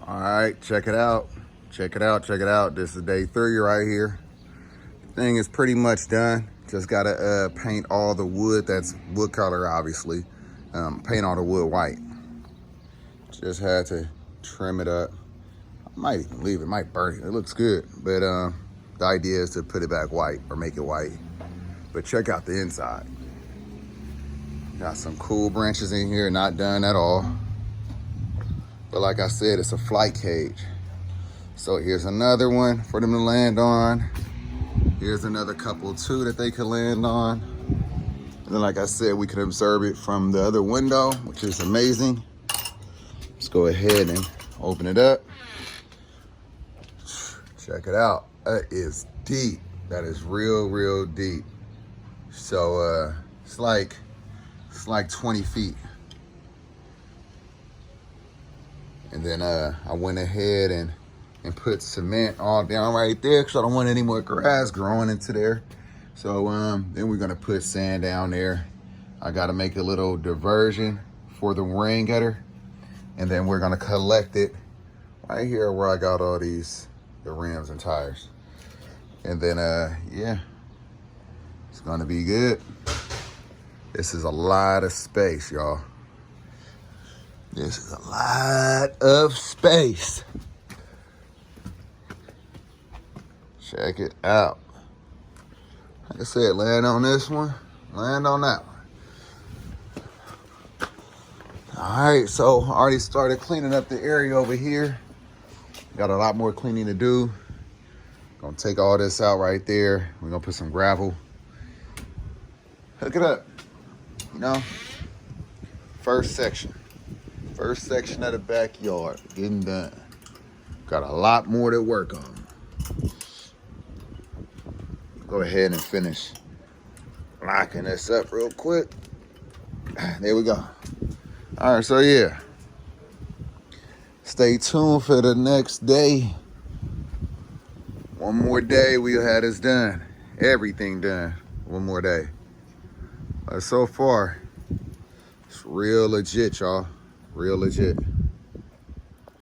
All right, check it out. Check it out, check it out. This is day 3 right here. Thing is pretty much done. Just gotta paint all the wood, that's wood color obviously. Paint all the wood white. Just had to trim it up. I might even leave it, might burn it. It looks good, but the idea is to put it back white or make it white. But check out the inside. Got some cool branches in here, not done at all. But like I said, it's a flight cage. So here's another one for them to land on. Here's another couple too that they could land on. And then like I said, we can observe it from the other window, which is amazing. Let's go ahead and open it up. Check it out. That is deep. That is real deep. So it's like 20 feet. And then I went ahead and put cement all down right there because I don't want any more grass growing into there. So then we're gonna put sand down there. I gotta make a little diversion for the rain gutter. And then we're gonna collect it right here where I got all the rims and tires. And then yeah, it's gonna be good. This is a lot of space, y'all. This is a lot of space. Check it out. Like I said, land on this one, land on that one. All right, so I already started cleaning up the area over here. Got a lot more cleaning to do. Gonna take all this out right there. We're gonna put some gravel. Hook it up, you know? First section of the backyard, getting done. Got a lot more to work on. Go ahead and finish locking this up real quick. There we go. All right, so yeah. Stay tuned for the next day. One more day, we'll have this done. Everything done, one more day. But so far, it's real legit, y'all. Real legit.